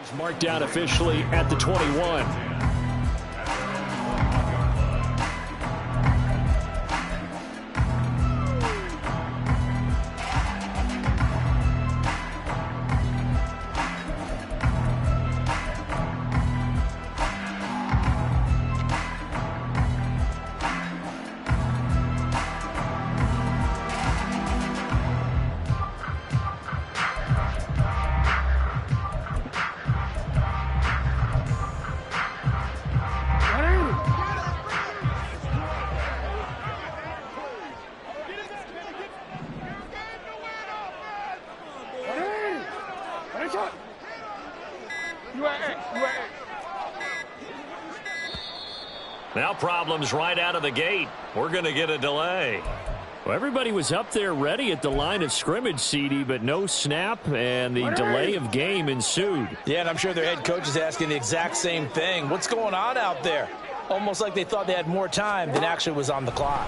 He's marked down officially at the 21. Now problems right out of the gate. We're going to get a delay. Well, everybody was up there ready at the line of scrimmage, CD, but no snap, and the delay of game ensued. Yeah, and I'm sure their head coach is asking the exact same thing. What's going on out there? Almost like they thought they had more time than actually was on the clock.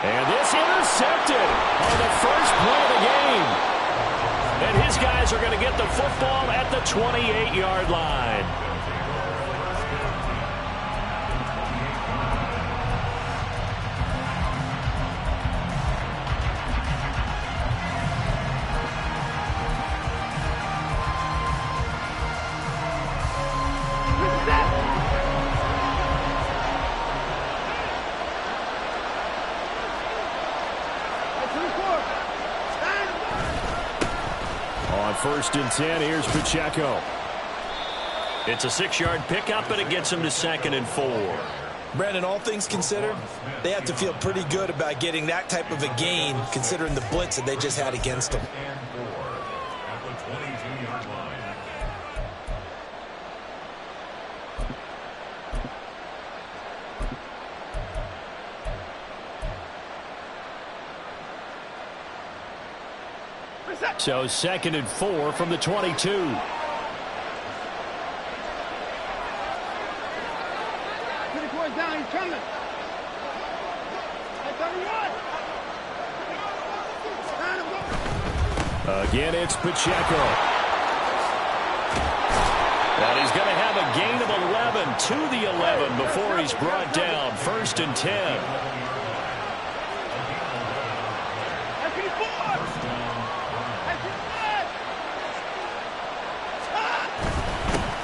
And this intercepted on the first play of the game. And his guys are going to get the football at the 28-yard line. On 1st and 10, here's Pacheco. It's a 6-yard pickup, and it gets him to 2nd and 4. Brandon, all things considered, they have to feel pretty good about getting that type of a gain, considering the blitz that they just had against them. So 2nd and 4 from the 22. Again, it's Pacheco. And he's going to have a gain of 11 to the 11 before he's brought down. 1st and 10.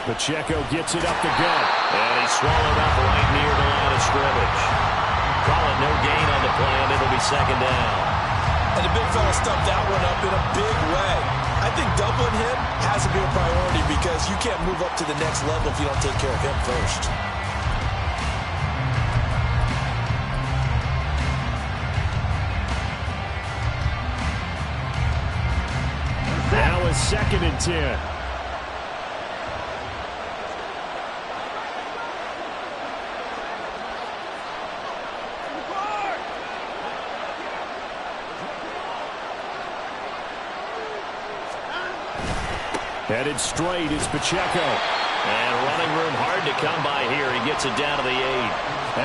Pacheco gets it up the gut. And he's swallowed up right near the line of scrimmage. Call it no gain on the play, and it'll be 2nd down. And the big fella stuffed that one up in a big way. I think doubling him has to be a priority because you can't move up to the next level if you don't take care of him first. Now a 2nd and 10. Headed straight, it's Pacheco. And running room hard to come by here. He gets it down to the 8.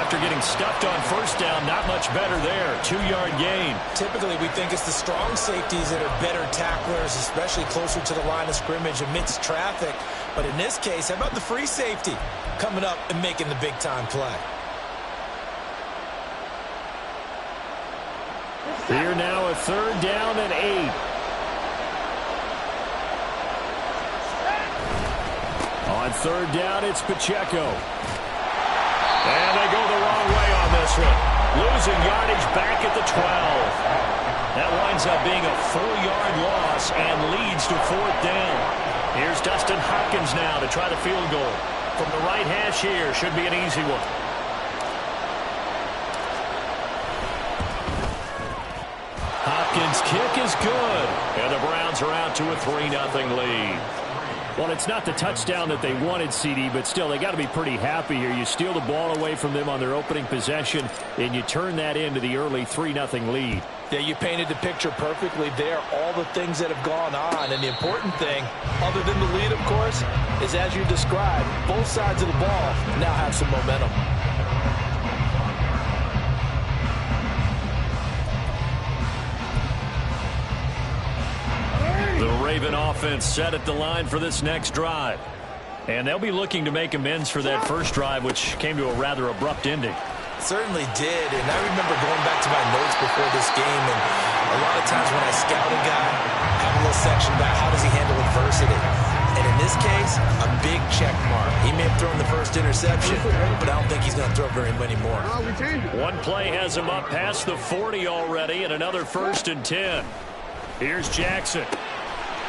After getting stuffed on 1st down, not much better there. 2-yard gain. Typically, we think it's the strong safeties that are better tacklers, especially closer to the line of scrimmage amidst traffic. But in this case, how about the free safety coming up and making the big-time play? Here now a 3rd down and 8. On 3rd down, it's Pacheco. And they go the wrong way on this one. Losing yardage back at the 12. That winds up being a 4-yard loss and leads to 4th down. Here's Dustin Hopkins now to try the field goal. From the right hash here, should be an easy one. Hopkins' kick is good. And the Browns are out to a 3-0 lead. Well, it's not the touchdown that they wanted, CD, but still, they got to be pretty happy here. You steal the ball away from them on their opening possession, and you turn that into the early 3-0 lead. Yeah, you painted the picture perfectly there, all the things that have gone on. And the important thing, other than the lead, of course, is as you described, both sides of the ball now have some momentum. The Raven offense set at the line for this next drive. And they'll be looking to make amends for that first drive, which came to a rather abrupt ending. Certainly did, and I remember going back to my notes before this game, and a lot of times when I scout a guy, I have a little section about how does he handle adversity. And in this case, a big check mark. He may have thrown the first interception, but I don't think he's going to throw very many more. One play has him up past the 40 already, and another 1st and 10. Here's Jackson.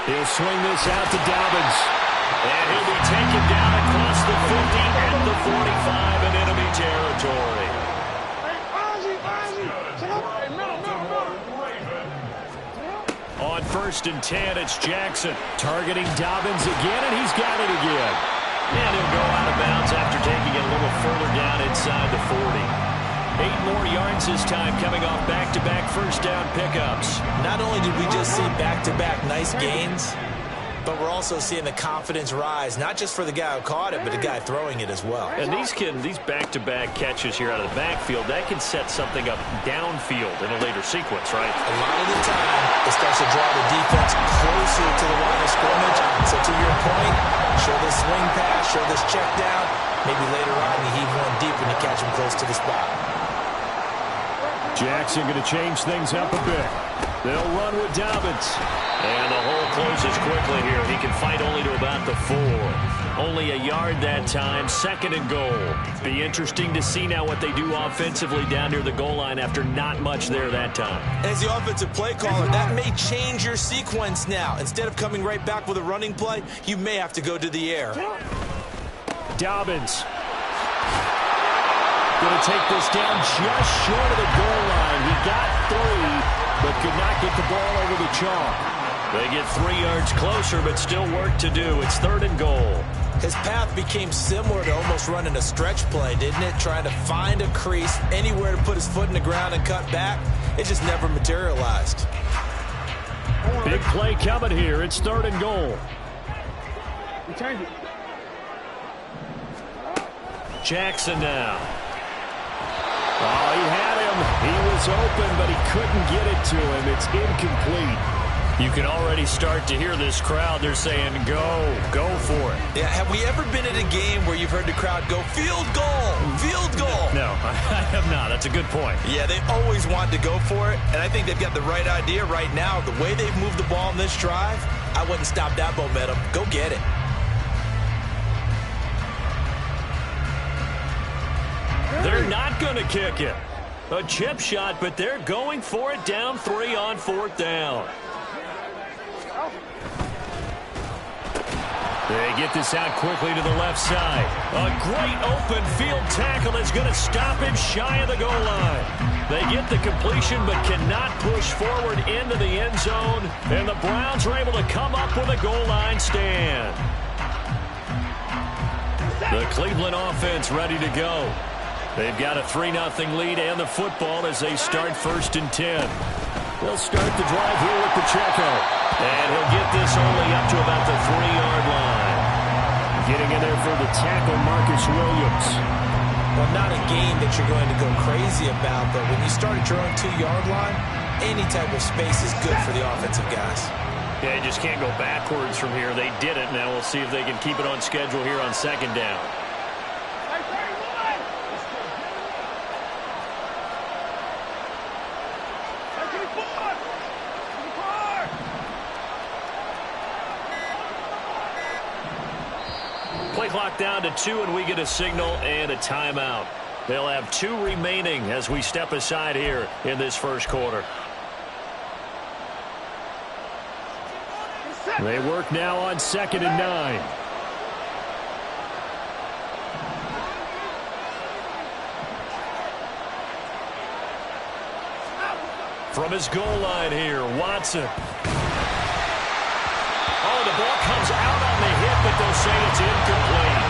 He'll swing this out to Dobbins. And he'll be taken down across the 50 and the 45 in enemy territory. On 1st and 10, it's Jackson targeting Dobbins again, and he's got it again. And he'll go out of bounds after taking it a little further down inside the 40. 8 more yards this time coming off back-to-back first down pickups. Not only did we just see back-to-back nice gains, but we're also seeing the confidence rise, not just for the guy who caught it, but the guy throwing it as well. And these back-to-back catches here out of the backfield, that can set something up downfield in a later sequence, right? A lot of the time, it starts to draw the defense closer to the line of scrimmage. So to your point, show this swing pass, show this check down. Maybe later on you heave one deep when you catch him close to the spot. Jackson going to change things up a bit. They'll run with Dobbins. And the hole closes quickly here. He can fight only to about the 4. Only a yard that time, 2nd and goal. Be interesting to see now what they do offensively down near the goal line after not much there that time. As the offensive play caller, that may change your sequence now. Instead of coming right back with a running play, you may have to go to the air. Dobbins. Going to take this down just short of the goal line. He got 3, but could not get the ball over the chalk. They get 3 yards closer, but still work to do. It's 3rd and goal. His path became similar to almost running a stretch play, didn't it? Trying to find a crease, anywhere to put his foot in the ground and cut back. It just never materialized. Big play coming here. It's 3rd and goal. Jackson now. Oh, he had him. He was open, but he couldn't get it to him. It's incomplete. You can already start to hear this crowd. They're saying, go for it. Yeah, have we ever been at a game where you've heard the crowd go, field goal, field goal? No, I have not. That's a good point. Yeah, they always want to go for it, and I think they've got the right idea right now. The way they've moved the ball in this drive, I wouldn't stop that momentum. Go get it. They're not going to kick it. A chip shot, but they're going for it down 3 on 4th down. They get this out quickly to the left side. A great open field tackle is going to stop him shy of the goal line. They get the completion but cannot push forward into the end zone. And the Browns are able to come up with a goal line stand. The Cleveland offense ready to go. They've got a 3-0 lead and the football as they start 1st and 10. They'll start the drive here with Pacheco. And he'll get this only up to about the 3-yard line. Getting in there for the tackle, Marcus Williams. Well, not a game that you're going to go crazy about, but when you start at your own 2-yard line, any type of space is good for the offensive guys. Yeah, you just can't go backwards from here. They did it. Now we'll see if they can keep it on schedule here on 2nd down. Play clock down to 2, and we get a signal and a timeout. They'll have 2 remaining as we step aside here in this first quarter. They work now on 2nd and 9. From his goal line here, Watson. Oh, the ball comes out on the hit, but they'll say it's incomplete.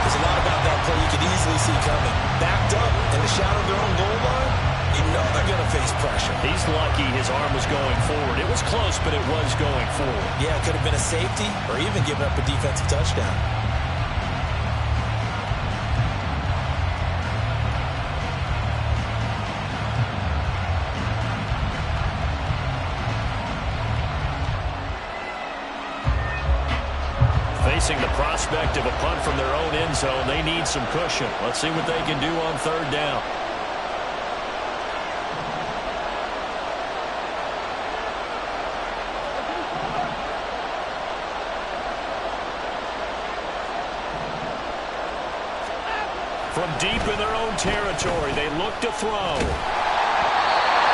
There's a lot about that play you could easily see coming. Backed up in the shadow of their own goal line, you know they're going to face pressure. He's lucky his arm was going forward. It was close, but it was going forward. Yeah, it could have been a safety or even given up a defensive touchdown. facing the prospect of a punt from their own end zone. They need some cushion. Let's see what they can do on third down. From deep in their own territory, they look to throw.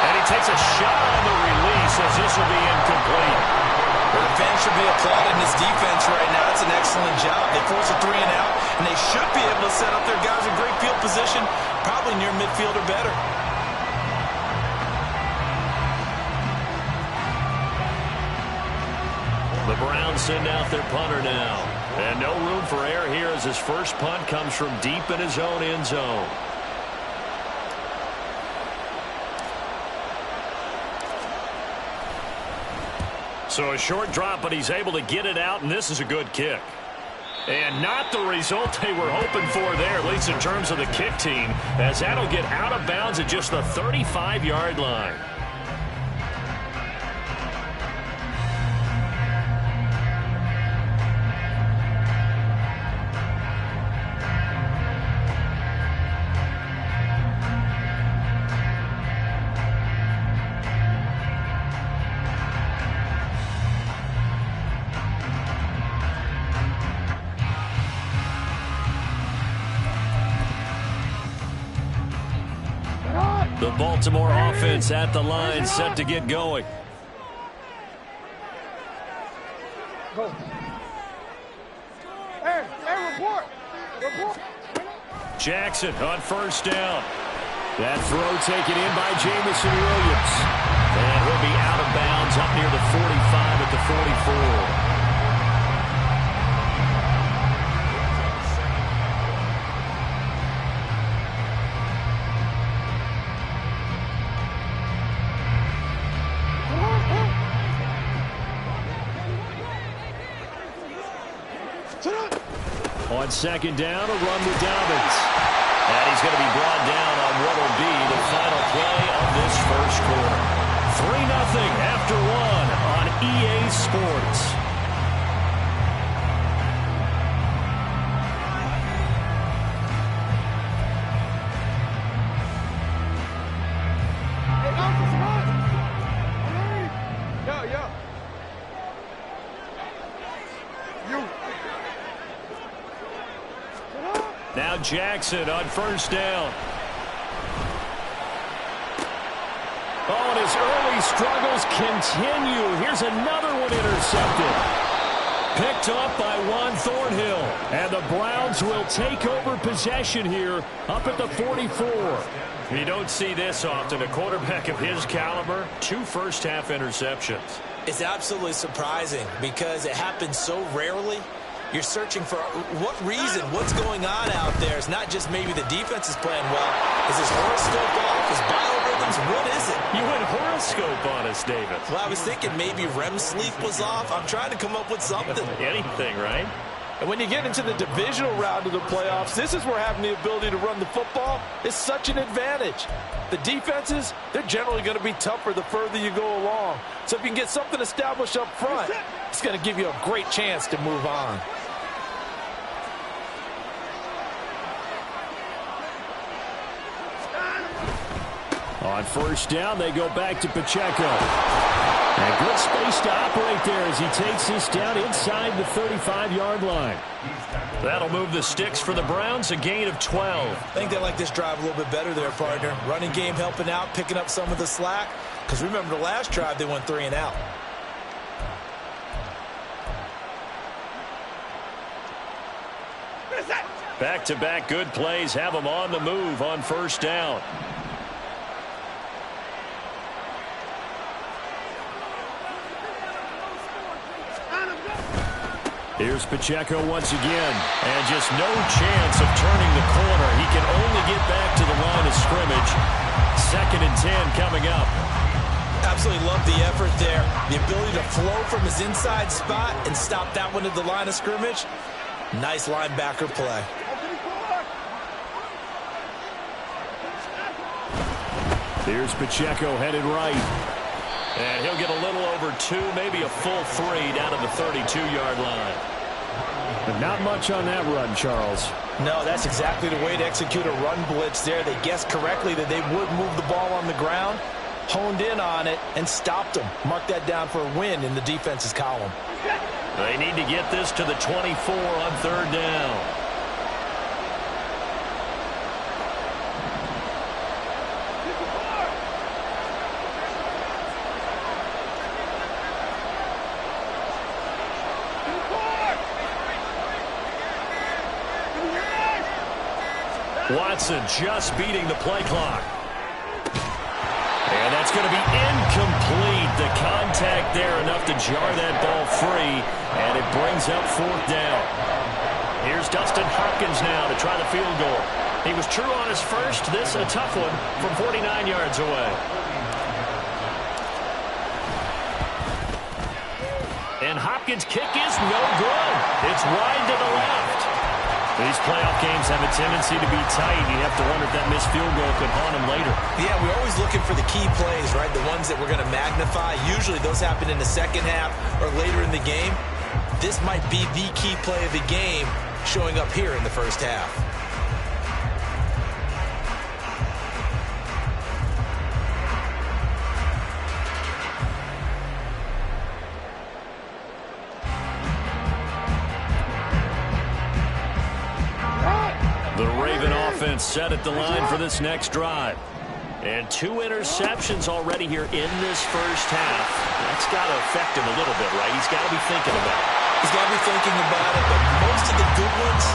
And he takes a shot on the release as this will be incomplete. Well, the fans should be applauding this defense right now. It's an excellent job. They force a 3 and out, and they should be able to set up their guys in great field position, probably near midfield or better. The Browns send out their punter now. And no room for error here as his first punt comes from deep in his own end zone. So a short drop, but he's able to get it out, and this is a good kick. And not the result they were hoping for there, at least in terms of the kick team, as that'll get out of bounds at just the 35-yard line. The Baltimore offense at the line, set to get going. Go. Hey, report. Jackson on first down. That throw taken in by Jamison Williams. And he'll be out of bounds up near the 45 at the 44. On second down, a run with Dobbins. And he's going to be brought down on what will be the final play of this first quarter. 3-0 after 1 on EA Sports. Now Jackson on first down. Oh, and his early struggles continue. Here's another one intercepted. Picked up by Juan Thornhill. And the Browns will take over possession here up at the 44. You don't see this often. A quarterback of his caliber, 2 first-half interceptions. It's absolutely surprising because it happens so rarely. You're searching for what reason, what's going on out there. It's not just maybe the defense is playing well. Is his horoscope off? His biorhythms? What is it? You went horoscope on us, David. Well, I was thinking maybe REM sleep was off. I'm trying to come up with something. Anything, right? And when you get into the divisional round of the playoffs, this is where having the ability to run the football is such an advantage. The defenses, they're generally going to be tougher the further you go along. So if you can get something established up front, it's going to give you a great chance to move on. On first down, they go back to Pacheco. And good space to operate there as he takes this down inside the 35-yard line. That'll move the sticks for the Browns, a gain of 12. I think they like this drive a little bit better there, partner. Running game helping out, picking up some of the slack. Because remember the last drive, they went 3 and out. Back-to-back good plays have them on the move on first down. Here's Pacheco once again, and just no chance of turning the corner. He can only get back to the line of scrimmage. 2nd and 10 coming up. Absolutely love the effort there. The ability to flow from his inside spot and stop that one at the line of scrimmage. Nice linebacker play. Here's Pacheco headed right. And he'll get a little over 2, maybe a full 3 down to the 32-yard line. Not much on that run, Charles. No, that's exactly the way to execute a run blitz there. They guessed correctly that they would move the ball on the ground, honed in on it, and stopped them. Mark that down for a win in the defense's column. They need to get this to the 24 on third down. Watson just beating the play clock. And that's going to be incomplete. The contact there enough to jar that ball free, and it brings up fourth down. Here's Dustin Hopkins now to try the field goal. He was true on his first. This a tough one from 49 yards away. And Hopkins' kick is no good. It's wide to the left. These playoff games have a tendency to be tight. You have to wonder if that missed field goal could haunt them later. Yeah, we're always looking for the key plays, right? The ones that we're going to magnify. Usually those happen in the second half or later in the game. This might be the key play of the game showing up here in the first half. The Raven offense set at the line for this next drive. And 2 interceptions already here in this first half. That's got to affect him a little bit, right? He's got to be thinking about it. He's got to be thinking about it, but most of the good ones,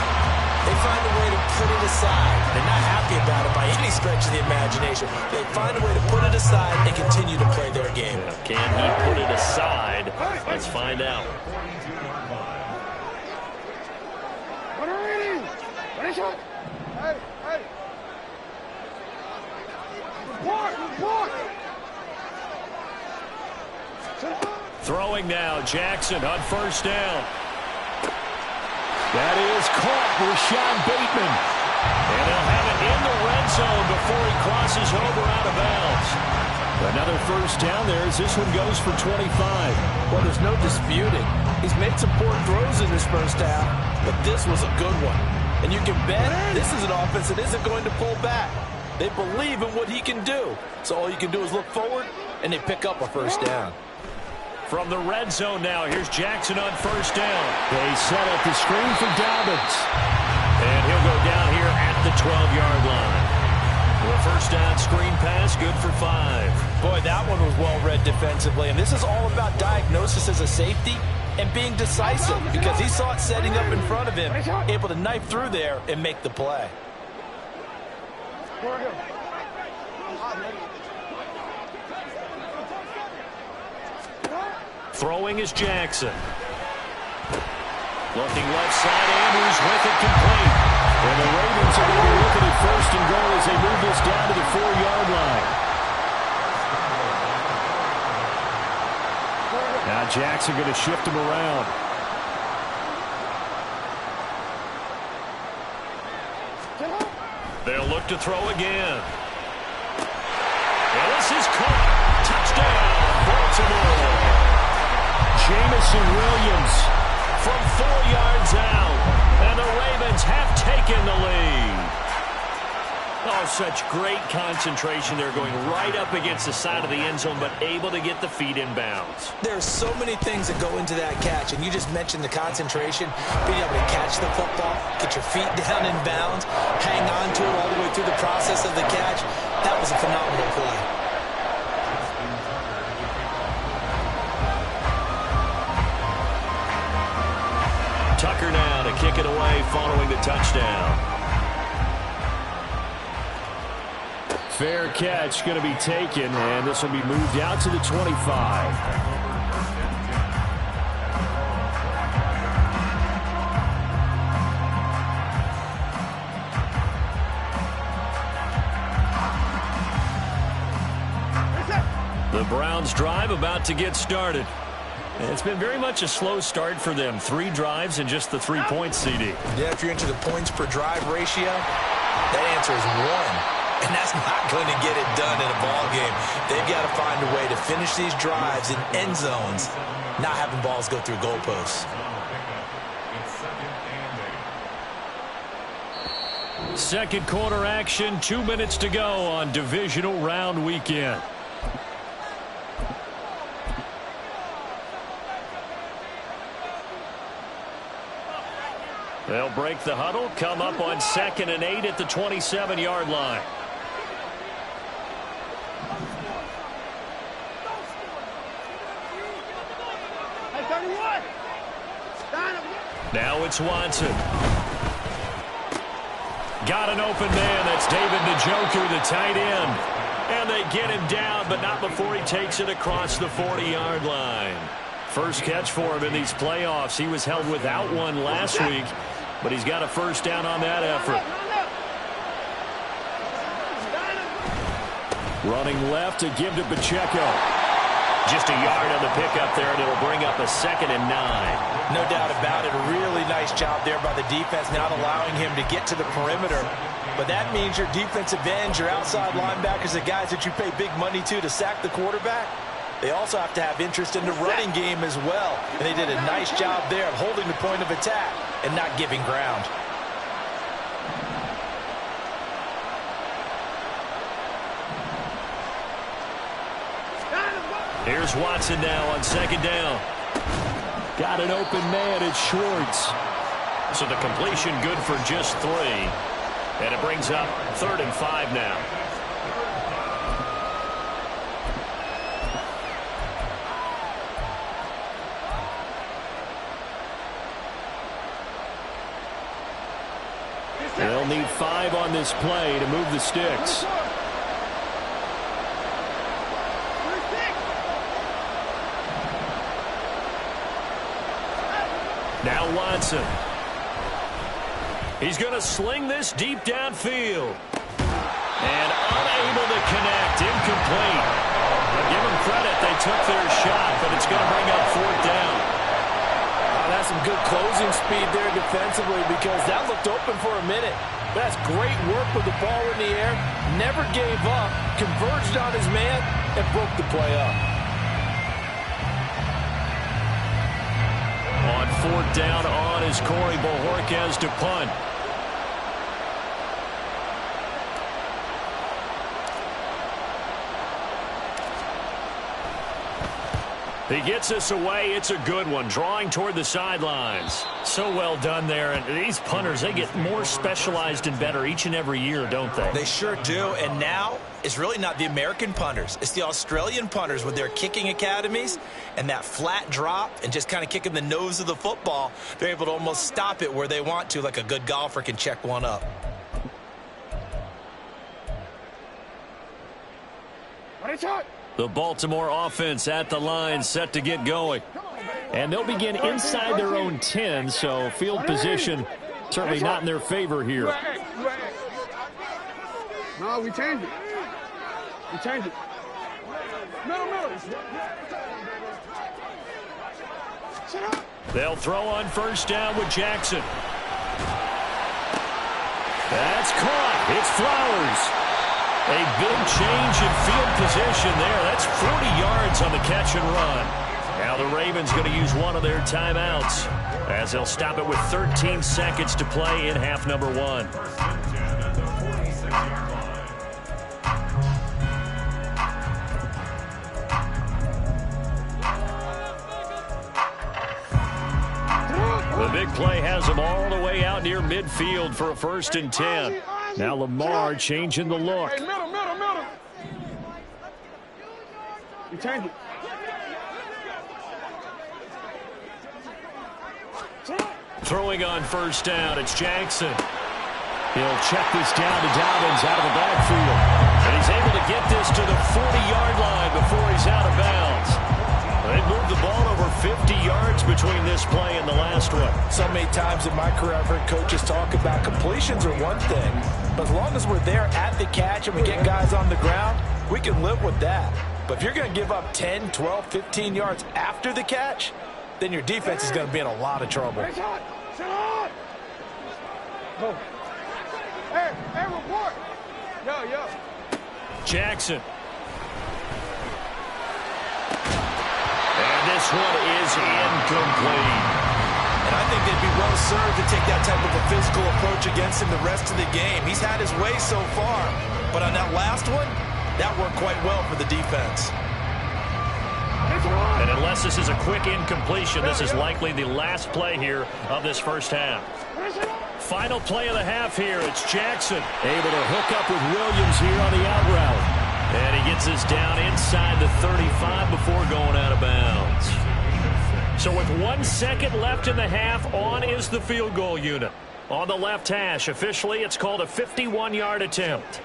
they find a way to put it aside. They're not happy about it by any stretch of the imagination. They find a way to put it aside and continue to play their game. Can he put it aside? Let's find out. Throwing now, Jackson on first down. That is caught, Rashawn Bateman. And they'll have it in the red zone before he crosses over out of bounds. Another first down there as this one goes for 25. Well, there's no disputing. He's made some poor throws in this first half, but this was a good one. And you can bet this is an offense that isn't going to pull back. They believe in what he can do. So all you can do is look forward, and they pick up a first down. From the red zone now, here's Jackson on first down. They set up the screen for Dobbins. And he'll go down here at the 12-yard line. The first down screen pass, good for 5. Boy, that one was well read defensively. And this is all about diagnosis as a safety and being decisive, because he saw it setting up in front of him, able to knife through there and make the play. Throwing is Jackson. Looking left side, Andrews with it complete. And the Ravens are going to be looking at first and goal as they move this down to the 4-yard line. Now Jackson going to shift him around. They'll look to throw again. And this is caught. Touchdown, Baltimore. Jamison Williams from 4 yards out. And the Ravens have taken the lead. Oh, such great concentration. They're going right up against the side of the end zone, but able to get the feet in bounds. There's so many things that go into that catch, and you just mentioned the concentration, being able to catch the football, get your feet down in bounds, hang on to it all the way through the process of the catch. That was a phenomenal play. Tucker now to kick it away following the touchdown. Fair catch going to be taken, and this will be moved out to the 25. The Browns drive about to get started. It's been very much a slow start for them. 3 drives and just the 3 points, CD. Yeah, if you're into the points per drive ratio, that answer is 1. And that's not going to get it done in a ball game. They've got to find a way to finish these drives in end zones, not having balls go through goalposts. Second quarter action, 2 minutes to go on divisional round weekend. They'll break the huddle, come up on 2nd and 8 at the 27-yard line. Now it's Watson. Got an open man. That's David Njoku, the tight end. And they get him down, but not before he takes it across the 40-yard line. First catch for him in these playoffs. He was held without one last week, but he's got a first down on that effort. Running left to give to Pacheco. Just a yard on the pickup there, and it'll bring up a 2nd and 9. No doubt about it. A really nice job there by the defense, not allowing him to get to the perimeter. But that means your defensive ends, your outside linebackers, the guys that you pay big money to sack the quarterback, they also have to have interest in the running game as well. And they did a nice job there of holding the point of attack and not giving ground. Here's Watson now on 2nd down. Got an open man. It's Schwartz. So the completion good for just 3. And it brings up 3rd and 5 now. They'll need 5 on this play to move the sticks. Now Watson. He's going to sling this deep downfield. And unable to connect. Incomplete. But give them credit. They took their shot, but it's going to bring up 4th down. That's some good closing speed there defensively, because that looked open for a minute. That's great work with the ball in the air. Never gave up. Converged on his man and broke the play up. On 4th down on is Corey Bojorquez to punt. He gets us away. It's a good one. Drawing toward the sidelines. So well done there. And these punters, they get more specialized and better each and every year, don't they? They sure do. And now it's really not the American punters. It's the Australian punters with their kicking academies and that flat drop and just kind of kicking the nose of the football. They're able to almost stop it where they want to, like a good golfer can check one up. The Baltimore offense at the line, set to get going. And they'll begin inside their own 10, so field position certainly not in their favor here. No, we changed it. We changed it. Middle. They'll throw on 1st down with Jackson. That's caught. It's Flowers. A big change in field position there. That's 40 yards on the catch and run. Now the Ravens going to use one of their timeouts as they'll stop it with 13 seconds to play in half number 1. The big play has them all the way out near midfield for a 1st and 10. Now Lamar changing the look. Hey, middle. We changed it. Throwing on 1st down, it's Jackson. He'll check this down to Dobbins out of the backfield. And he's able to get this to the 40-yard line before he's out of bounds. They've moved the ball over 50 yards between this play and the last one. So many times in my career, I've heard coaches talk about completions are one thing, but as long as we're there at the catch and we get guys on the ground, we can live with that. But if you're going to give up 10, 12, 15 yards after the catch, then your defense is going to be in a lot of trouble. Hey, report. Yo. Jackson. And this one is incomplete. And I think they'd be well served to take that type of a physical approach against him the rest of the game. He's had his way so far, but on that last one, that worked quite well for the defense. And unless this is a quick incompletion, this is likely the last play here of this first half. Final play of the half here. It's Jackson able to hook up with Williams here on the out route. And he gets this down inside the 35 before going out of bounds. So with 1 second left in the half, on is the field goal unit. On the left hash, officially it's called a 51-yard attempt.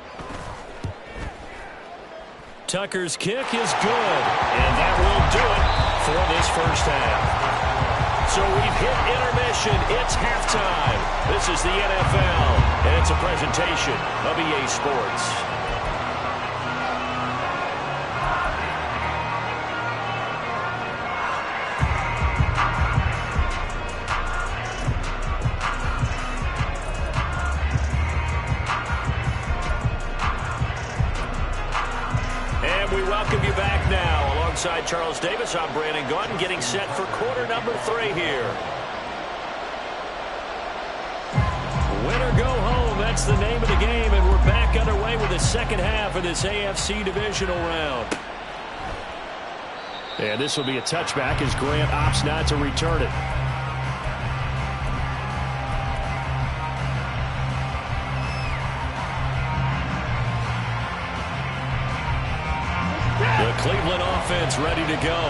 Tucker's kick is good, and that will do it for this first half. So we've hit intermission. It's halftime. This is the NFL, and it's a presentation of EA Sports. Alongside Charles Davis, I'm Brandon Gaudin, getting set for quarter number 3 here. Win or go home, that's the name of the game, and we're back underway with the second half of this AFC divisional round. And this will be a touchback as Grant opts not to return it. Cleveland offense ready to go.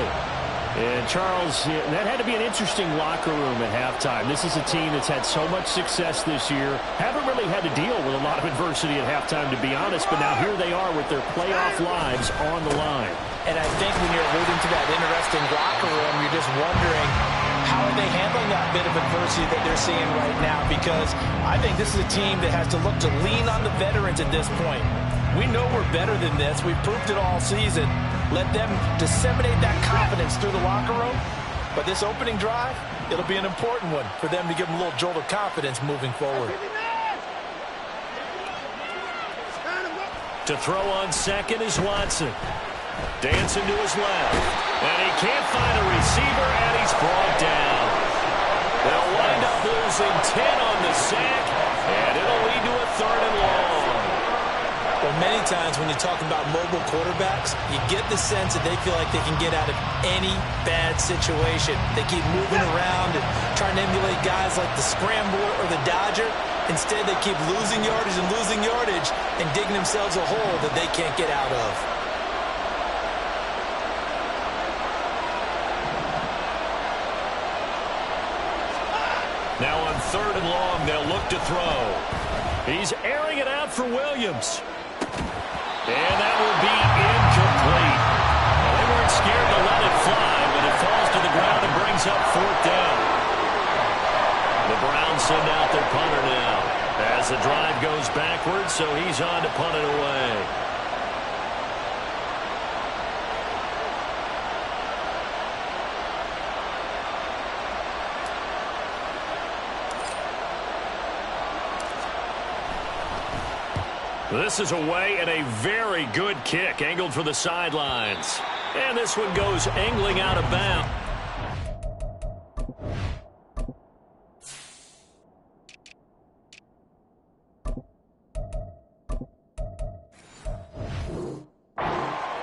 And Charles, that had to be an interesting locker room at halftime. This is a team that's had so much success this year. Haven't really had to deal with a lot of adversity at halftime, to be honest. But now here they are with their playoff lives on the line. And I think when you're alluding to that interesting locker room, you're just wondering, how are they handling that bit of adversity that they're seeing right now? Because I think this is a team that has to look to lean on the veterans at this point. We know we're better than this. We've proved it all season. Let them disseminate that confidence through the locker room. But this opening drive, it'll be an important one for them to give them a little jolt of confidence moving forward. To throw on second is Watson. Dancing to his left. And he can't find a receiver, and he's brought down. They'll wind up losing 10 on the sack, and it'll lead to a 3rd and long. Well, many times when you're talking about mobile quarterbacks, you get the sense that they feel like they can get out of any bad situation. They keep moving around and trying to emulate guys like the Scrambler or the Dodger. Instead, they keep losing yardage and digging themselves a hole that they can't get out of. Now on 3rd and long, they'll look to throw. He's airing it out for Williams. And that will be incomplete. Well, they weren't scared to let it fly, but it falls to the ground and brings up 4th down. The Browns send out their punter now as the drive goes backwards, so he's on to punt it away. This is away and a very good kick angled for the sidelines. And this one goes angling out of bounds.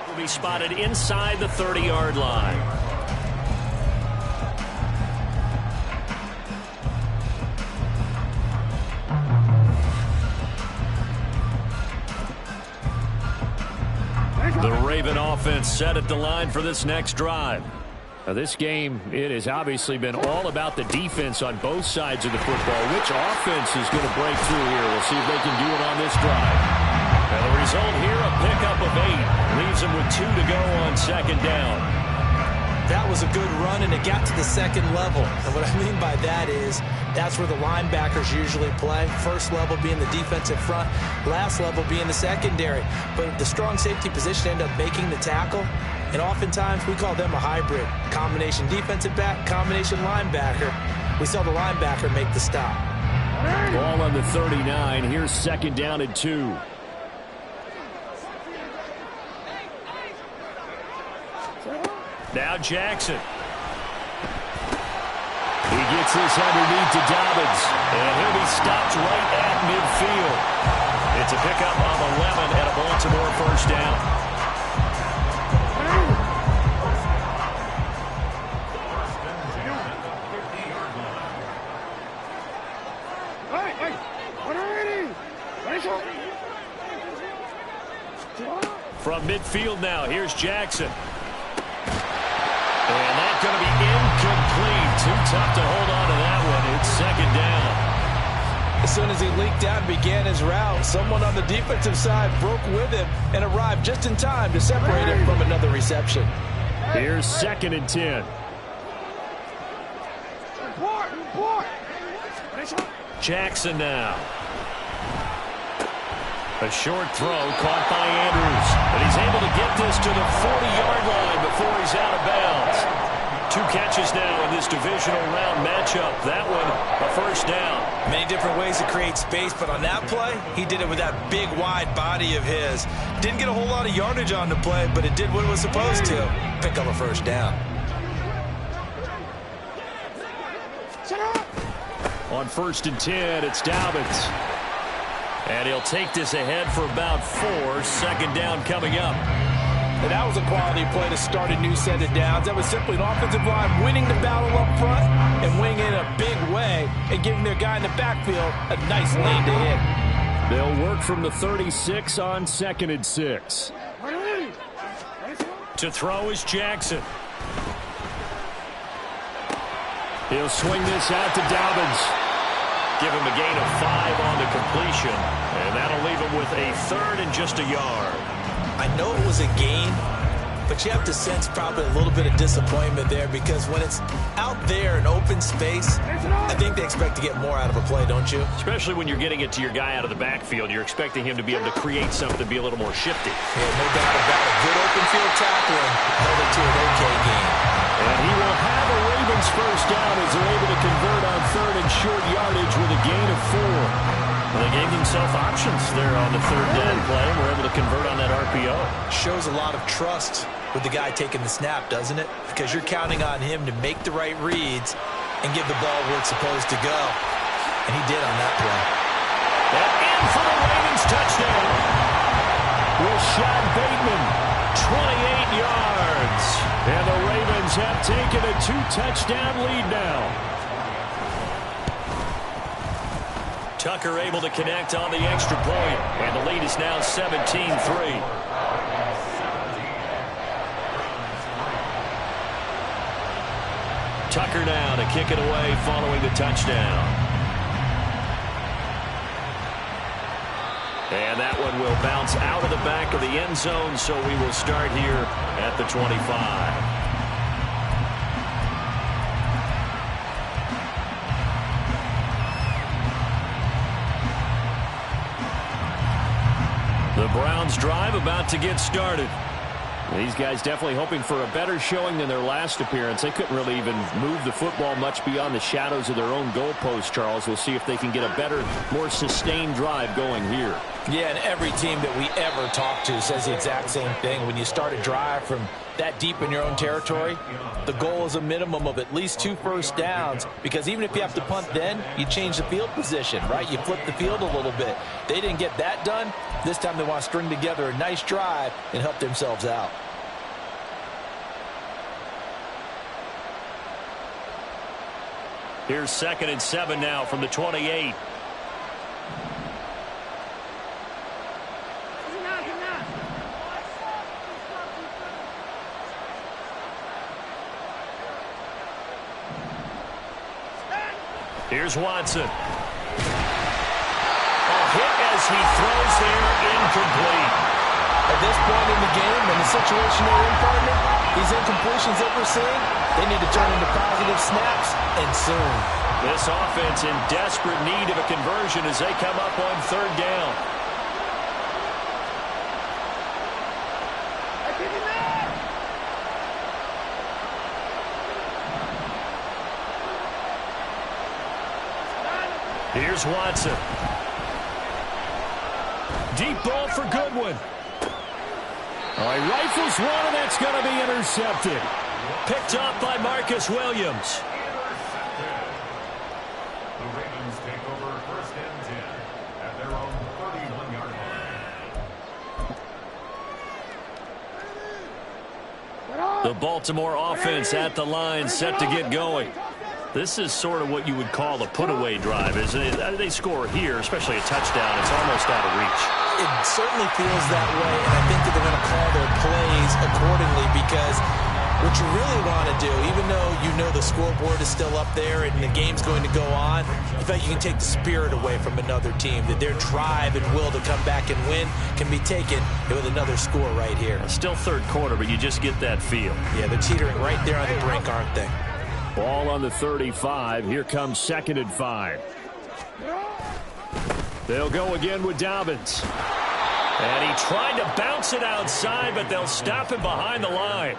Will be spotted inside the 30-yard line. The Raven offense set at the line for this next drive. Now this game, it has obviously been all about the defense on both sides of the football. Which offense is going to break through here? We'll see if they can do it on this drive. And the result here, a pickup of 8. Leaves them with 2 to go on 2nd down. That was a good run, and it got to the 2nd level. And what I mean by that is that's where the linebackers usually play. First level being the defensive front, last level being the secondary. But the strong safety position ended up making the tackle, and oftentimes we call them a hybrid. Combination defensive back, combination linebacker. We saw the linebacker make the stop. Ball on the 39. Here's 2nd down and 2. Now Jackson. He gets Gets this underneath to Dobbins. And he'll be stopped right at midfield. It's a pickup of 11 and a Baltimore first down. From midfield now, here's Jackson. And that's going to be incomplete. Too tough to hold on to that one. It's second down. As soon as he leaked out and began his route, someone on the defensive side broke with him and arrived just in time to separate him from another reception. Here's 2nd and 10. Jackson now. A short throw caught by Andrews. But he's able to get this to the 40-yard line before he's out of bounds. 2 catches now in this divisional round matchup. That one, a first down. Many different ways to create space, but on that play, he did it with that big, wide body of his. Didn't get a whole lot of yardage on the play, but it did what it was supposed to. Pick up a first down. On 1st and 10, it's Dobbins. And he'll take this ahead for about 4. Second down coming up. And that was a quality play to start a new set of downs. That was simply an offensive line winning the battle up front and winning in a big way and giving their guy in the backfield a nice lane to hit. They'll work from the 36 on 2nd and 6. To throw is Jackson. He'll swing this out to Dobbins. Give him a gain of 5 on the completion. And that'll leave him with a 3rd and just a yard. I know it was a gain, but you have to sense probably a little bit of disappointment there because when it's out there in open space, I think they expect to get more out of a play, don't you? Especially when you're getting it to your guy out of the backfield. You're expecting him to be able to create something, be a little more shifty. Yeah, no doubt about it. Good open field tackling held it to an okay game. And he will have a Ravens first down as they're able to convert on 3rd and short yardage with a gain of 4. Well, they gave themselves options there on the 3rd down play, and were able to convert on that RPO. Shows a lot of trust with the guy taking the snap, doesn't it? Because you're counting on him to make the right reads and give the ball where it's supposed to go. And he did on that play. And in for the Ravens touchdown. Rashad Bateman, 28 yards. And the Ravens have taken a 2-touchdown lead now. Tucker able to connect on the extra point, and the lead is now 17-3. Tucker now to kick it away following the touchdown. And that one will bounce out of the back of the end zone, so we will start here at the 25. The Browns drive about to get started. These guys definitely hoping for a better showing than their last appearance. They couldn't really even move the football much beyond the shadows of their own goalpost, Charles. We'll see if they can get a better, more sustained drive going here. Yeah, and every team that we ever talk to says the exact same thing. When you start a drive from that deep in your own territory, the goal is a minimum of at least 2 first downs, because even if you have to punt then, you change the field position, right? You flip the field a little bit. They didn't get that done. This time they want to string together a nice drive and help themselves out. Here's 2nd and 7 now from the 28. Here's Watson. A hit as he throws there, incomplete. At this point in the game, in the situation they're in, partner, these incompletions that we're seeing, they need to turn into positive snaps, and soon. This offense in desperate need of a conversion as they come up on 3rd down. Here's Watson. Deep ball for Goodwin. All right, rifles one, and that's going to be intercepted. Picked up by Marcus Williams. The Baltimore offense at the line, set to get going. This is sort of what you would call a put-away drive, isn't it? They score here, especially a touchdown. It's almost out of reach. It certainly feels that way, and I think that they're going to call their plays accordingly because what you really want to do, even though you know the scoreboard is still up there and the game's going to go on, in fact, you can take the spirit away from another team, that their drive and will to come back and win can be taken with another score right here. Still third quarter, but you just get that feel. Yeah, they're teetering right there on the brink, aren't they? Ball on the 35. Here comes 2nd and 5. They'll go again with Dobbins. And he tried to bounce it outside, but they'll stop him behind the line.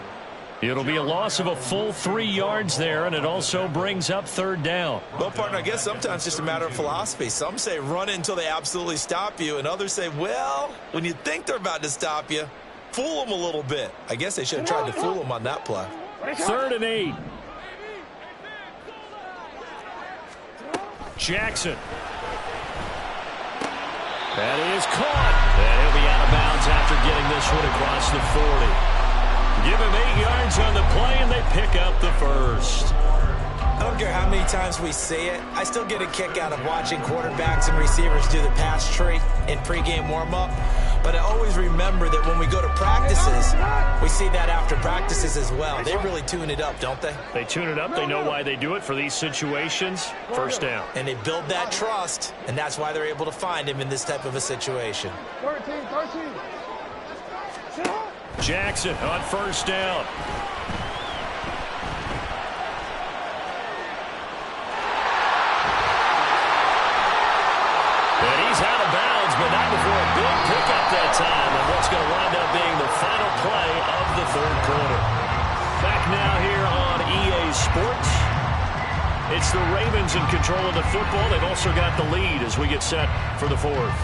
It'll be a loss of a full 3 yards there, and it also brings up 3rd down. Well, partner, I guess sometimes it's just a matter of philosophy. Some say run it until they absolutely stop you, and others say, well, when you think they're about to stop you, fool them a little bit. I guess they should have tried to fool them on that play. 3rd and 8. Jackson. That is caught. And he'll be out of bounds after getting this one across the 40. Give him 8 yards on the play, and they pick up the first. I don't care how many times we see it. I still get a kick out of watching quarterbacks and receivers do the pass tree in pregame warm-up. But I always remember that when we go to practices, we see that after practices as well. They really tune it up, don't they? They tune it up. They know why they do it for these situations. First down. And they build that trust, and that's why they're able to find him in this type of a situation. 13. Jackson on first down. And he's out of bounds, but not before a big pickup that time, and what's going to wind up being the final play of the 3rd quarter. Back now here on EA Sports. It's the Ravens in control of the football. They've also got the lead as we get set for the 4th.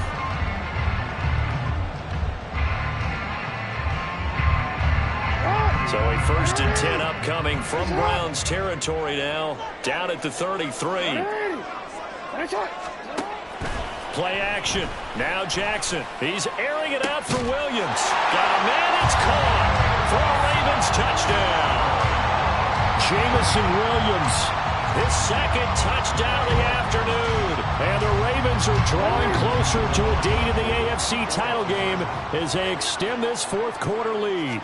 So a 1st and 10 upcoming from Browns territory now. Down at the 33. Play action. Now Jackson. He's airing it out for Williams. Got a man. It's caught for a Ravens touchdown. Jamison Williams. His 2nd touchdown of the afternoon. And the Ravens are drawing closer to a date in the AFC title game as they extend this 4th quarter lead.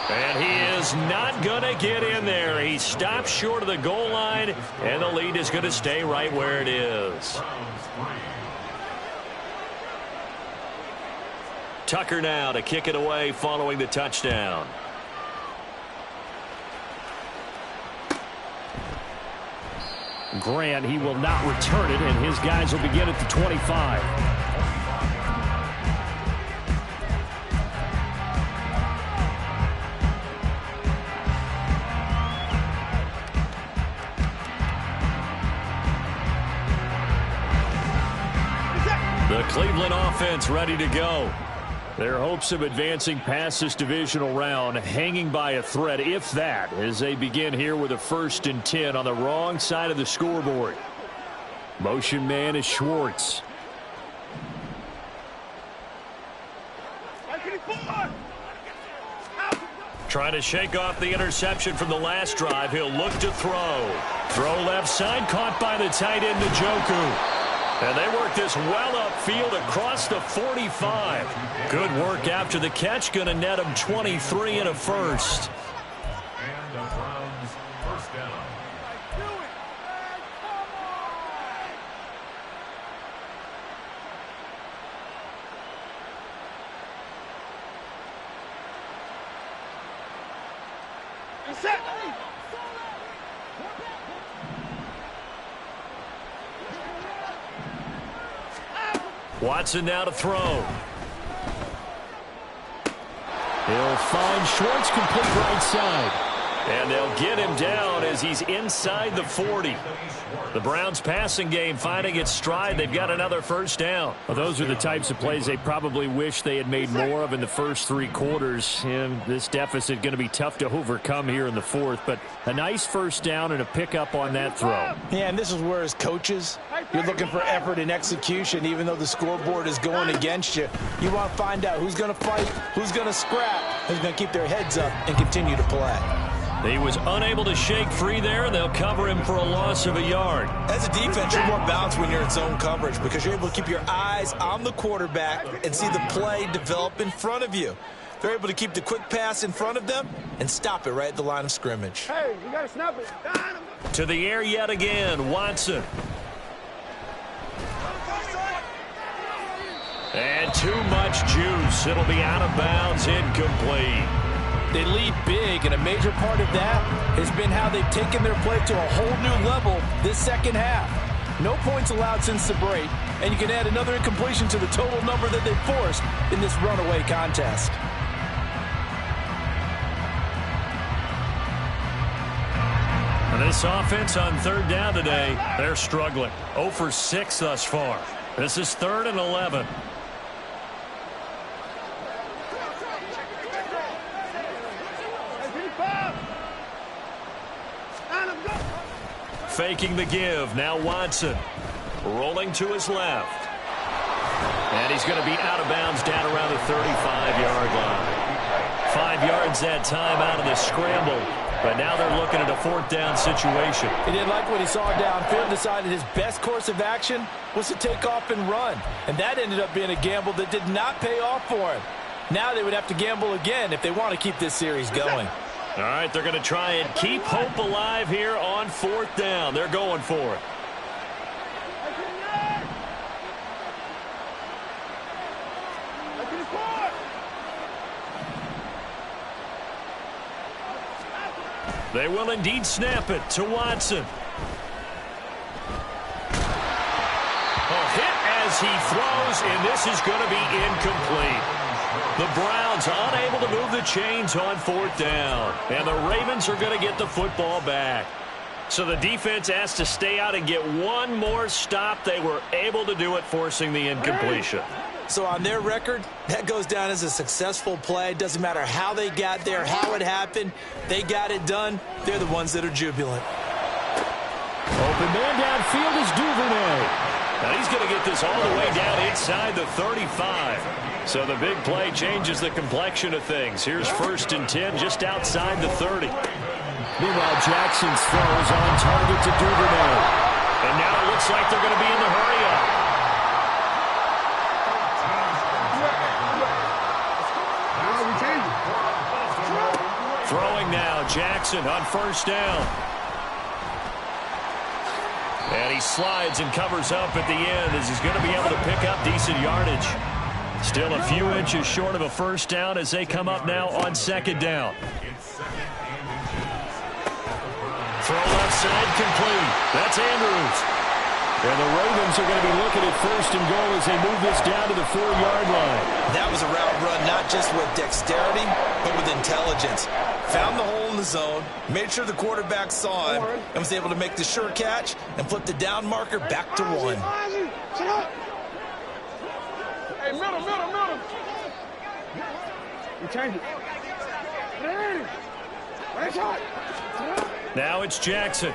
And he is not going to get in there. He stops short of the goal line, and the lead is going to stay right where it is. Tucker now to kick it away following the touchdown. Grant, he will not return it, and his guys will begin at the 25. The Cleveland offense ready to go. Their hopes of advancing past this divisional round hanging by a thread, if that, as they begin here with a 1st and 10 on the wrong side of the scoreboard. Motion man is Schwartz. Trying to shake off the interception from the last drive. He'll look to throw. Throw left side, caught by the tight end, Njoku. And they work this well upfield across the 45. Good work after the catch. Going to net him 23 and a first. And the Browns first down. Set. Watson now to throw. He'll find Schwartz, complete right side. And they'll get him down as he's inside the 40. The Browns passing game finding its stride. They've got another first down. Well, those are the types of plays they probably wish they had made more of in the first 3 quarters. And this deficit going to be tough to overcome here in the 4th. But a nice first down and a pickup on that throw. Yeah, and this is where as coaches, you're looking for effort and execution. Even though the scoreboard is going against you, you want to find out who's going to fight, who's going to scrap, who's going to keep their heads up and continue to play. He was unable to shake free there. They'll cover him for a loss of a yard. As a defense, you're more balanced when you're in zone coverage because you're able to keep your eyes on the quarterback and see the play develop in front of you. They're able to keep the quick pass in front of them and stop it right at the line of scrimmage. Hey, you got to snap it. To the air yet again, Watson. And too much juice. It'll be out of bounds, incomplete. They lead big, and a major part of that has been how they've taken their play to a whole new level this second half. No points allowed since the break, and you can add another incompletion to the total number that they've forced in this runaway contest. This offense on 3rd down today, they're struggling. 0 for 6 thus far. This is 3rd and 11. Faking the give. Now Watson rolling to his left. And he's going to be out of bounds down around the 35-yard line. 5 yards that time out of the scramble. But now they're looking at a 4th down situation. He didn't like what he saw downfield, decided his best course of action was to take off and run. And that ended up being a gamble that did not pay off for him. Now they would have to gamble again if they want to keep this series going. All right, they're going to try and keep hope alive here on 4th down. They're going for it. They will indeed snap it to Watson. A hit as he throws, and this is going to be incomplete. The Browns unable to move the chains on 4th down. And the Ravens are going to get the football back. So the defense has to stay out and get one more stop. They were able to do it, forcing the incompletion. So on their record, that goes down as a successful play. Doesn't matter how they got there, how it happened. They got it done. They're the ones that are jubilant. Open man downfield is Duvernay. Now he's going to get this all the way down inside the 35. So the big play changes the complexion of things. Here's 1st and 10 just outside the 30. Meanwhile, Jackson's throw is on target to Duvernay. And now it looks like they're going to be in the hurry-up. Throwing now, Jackson on 1st down. And he slides and covers up at the end as he's going to be able to pick up decent yardage. Still a few inches short of a 1st down as they come up now on 2nd down. Throw left side complete. That's Andrews. And the Ravens are going to be looking at 1st and goal as they move this down to the 4-yard line. That was a route run not just with dexterity, but with intelligence. Found the hole in the zone, made sure the quarterback saw him, and was able to make the sure catch and flip the down marker back to 1. Hey, middle. You change it. Right shot. Now it's Jackson.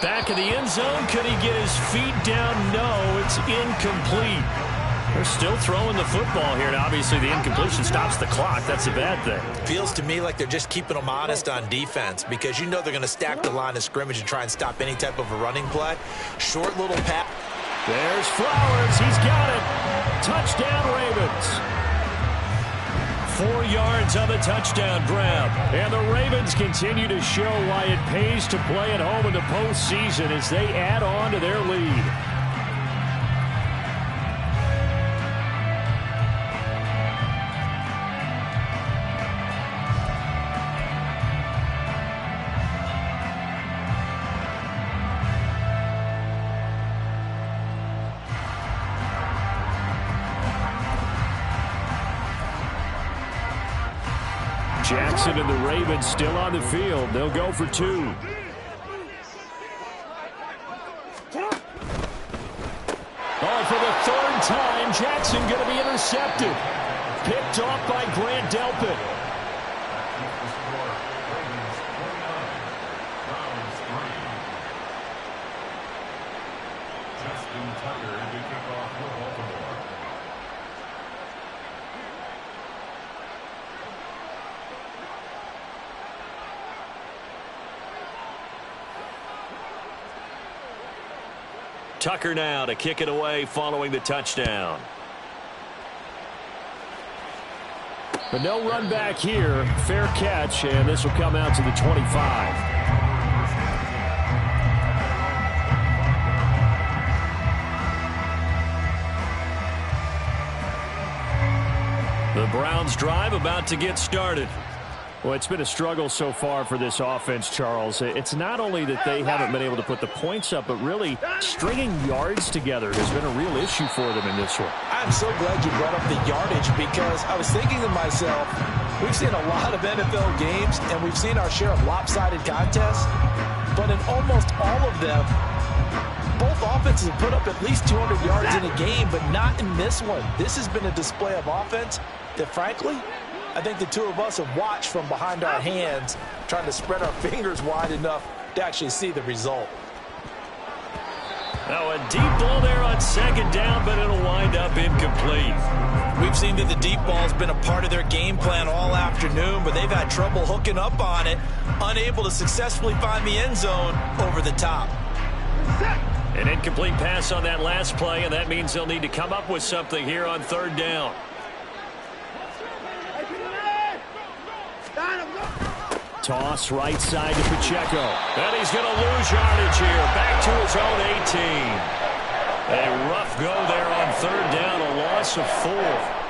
Back in the end zone. Could he get his feet down? No, it's incomplete. They're still throwing the football here, and obviously the incompletion stops the clock. That's a bad thing. Feels to me like they're just keeping them honest on defense because you know they're going to stack the line of scrimmage and try and stop any type of a running play. Short little pass. There's Flowers. He's got it. Touchdown, Ravens. 4 yards on the touchdown grab. And the Ravens continue to show why it pays to play at home in the postseason as they add on to their lead. Jackson and the Ravens still on the field. They'll go for 2. Oh, for the 3rd time, Jackson going to be intercepted. Picked off by Grant Delpit. Tucker now to kick it away following the touchdown. But no run back here. Fair catch, and this will come out to the 25. The Browns drive about to get started. Well, it's been a struggle so far for this offense, Charles. It's not only that they haven't been able to put the points up, but really stringing yards together has been a real issue for them in this one. I'm so glad you brought up the yardage because I was thinking to myself, we've seen a lot of NFL games and we've seen our share of lopsided contests, but in almost all of them, both offenses have put up at least 200 yards in a game, but not in this one. This has been a display of offense that, frankly, I think the two of us have watched from behind our hands, trying to spread our fingers wide enough to actually see the result. Now a deep ball there on 2nd down, but it'll wind up incomplete. We've seen that the deep ball's been a part of their game plan all afternoon, but they've had trouble hooking up on it, unable to successfully find the end zone over the top. An incomplete pass on that last play, and that means they'll need to come up with something here on 3rd down. Toss right side to Pacheco. And he's going to lose yardage here. Back to his own 18. A rough go there on 3rd down, a loss of 4.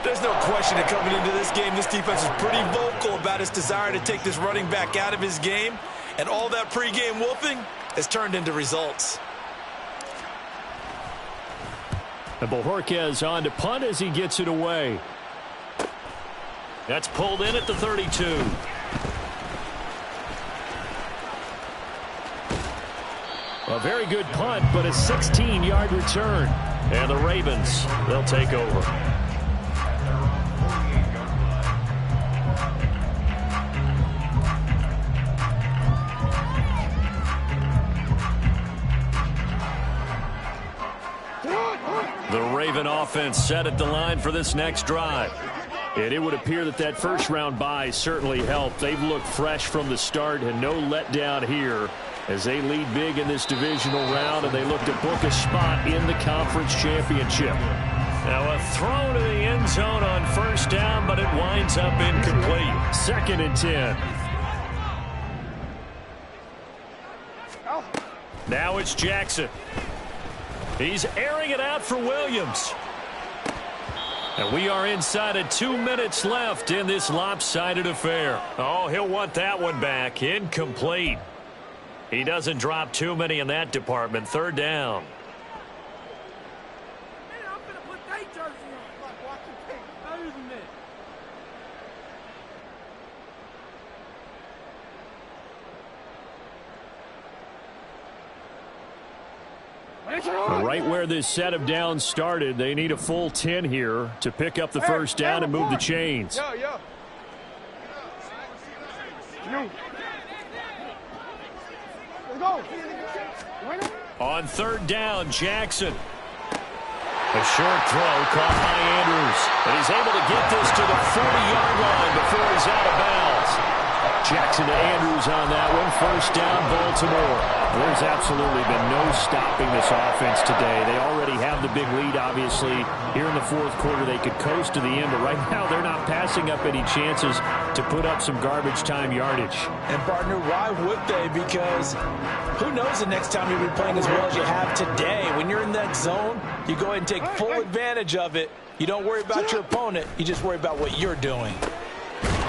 There's no question that coming into this game, this defense is pretty vocal about its desire to take this running back out of his game. And all that pregame wolfing has turned into results. And Bojorquez on to punt as he gets it away. That's pulled in at the 32. A very good punt, but a 16-yard return. And the Ravens, they'll take over. The Raven offense set at the line for this next drive. And it would appear that that first-round bye certainly helped. They've looked fresh from the start and no letdown here as they lead big in this divisional round, and they look to book a spot in the conference championship. Now a throw to the end zone on 1st down, but it winds up incomplete. 2nd and 10. Now it's Jackson. He's airing it out for Williams. And we are inside of 2 minutes left in this lopsided affair. Oh, he'll want that one back. Incomplete. He doesn't drop too many in that department. 3rd down. Right where this set of downs started, they need a full 10 here to pick up the 1st down and move the chains. On 3rd down, Jackson. A short throw caught by Andrews. And he's able to get this to the 40-yard line before he's out of bounds. Jackson to Andrews on that one. 1st down, Baltimore. There's absolutely been no stopping this offense today. They already have the big lead, obviously. Here in the 4th quarter, they could coast to the end, but right now they're not passing up any chances to put up some garbage time yardage. And, partner, why would they? Because who knows the next time you'll be playing as well as you have today. When you're in that zone, you go ahead and take full advantage of it. You don't worry about your opponent. You just worry about what you're doing.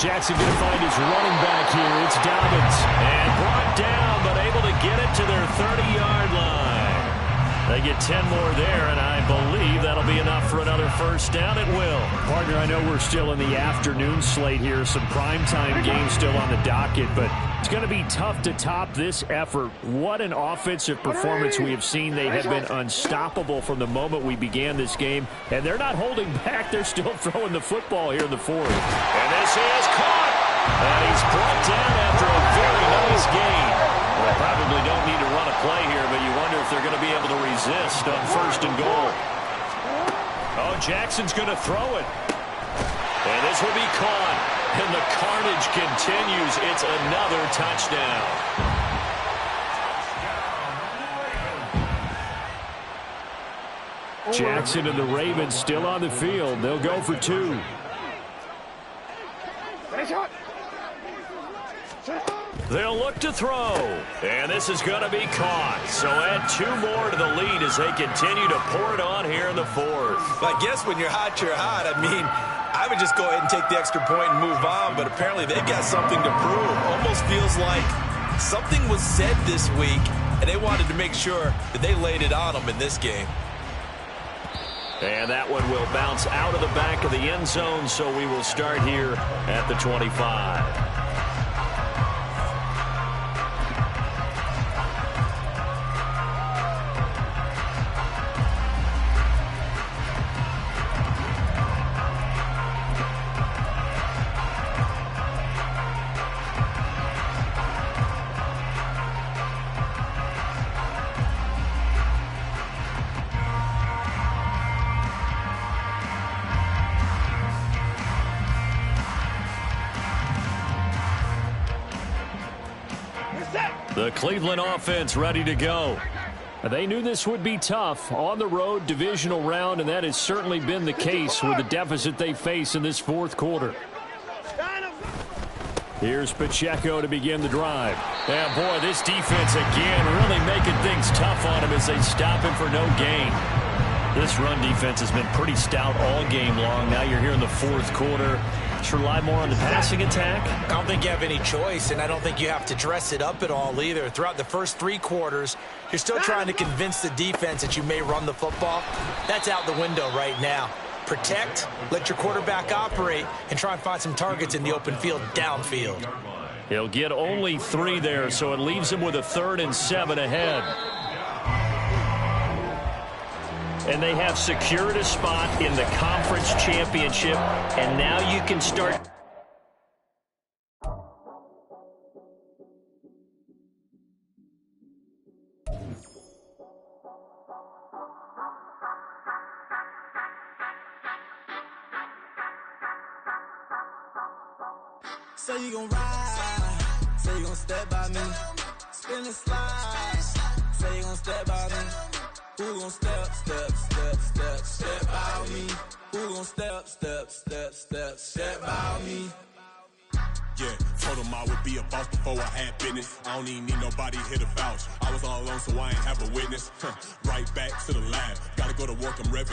Jackson going to find his running back here. It's Dobbins. And brought down, but able to get it to their 30-yard line. They get 10 more there, and I believe that'll be enough for another first down, it will. Partner, I know we're still in the afternoon slate here. Some primetime games still on the docket, but it's going to be tough to top this effort. What an offensive performance we have seen. They have been unstoppable from the moment we began this game, and they're not holding back. They're still throwing the football here in the fourth. And this is caught. And he's brought down after a very nice gain. Well, they probably don't need to run a play here, but you wonder if they're going to be able to resist on first and goal. Oh, Jackson's going to throw it. And this will be caught. And the carnage continues. It's another touchdown. Jackson and the Ravens still on the field. They'll go for 2. They'll look to throw. And this is going to be caught. So add 2 more to the lead as they continue to pour it on here in the fourth. Well, I guess when you're hot, you're hot. I mean, I would just go ahead and take the extra point and move on, but apparently they've got something to prove. Almost feels like something was said this week, and they wanted to make sure that they laid it on them in this game. And that one will bounce out of the back of the end zone, so we will start here at the 25. The Cleveland offense ready to go. They knew this would be tough. On the road, divisional round, and that has certainly been the case with the deficit they face in this fourth quarter. Here's Pacheco to begin the drive. Yeah, boy, this defense again really making things tough on him as they stop him for no gain. This run defense has been pretty stout all game long. Now you're here in the fourth quarter. Let's rely more on the passing attack. I don't think you have any choice, and I don't think you have to dress it up at all either. Throughout the first 3 quarters, you're still trying to convince the defense that you may run the football. That's out the window right now. Protect, let your quarterback operate, and try and find some targets in the open field downfield. He'll get only 3 there, so it leaves him with a 3rd and 7 ahead. And they have secured a spot in the conference championship, and now you can start. So you gon' ride, say you gon' step by me, spin and slide, say you gon' step by me. Who gon' step by me? Who gon' step by me? Yeah, told him I would be a boss before I had business. I don't even need nobody here to vouch. I was all alone, so I ain't have a witness. Right back to the lab. Gotta go to work, I'm revving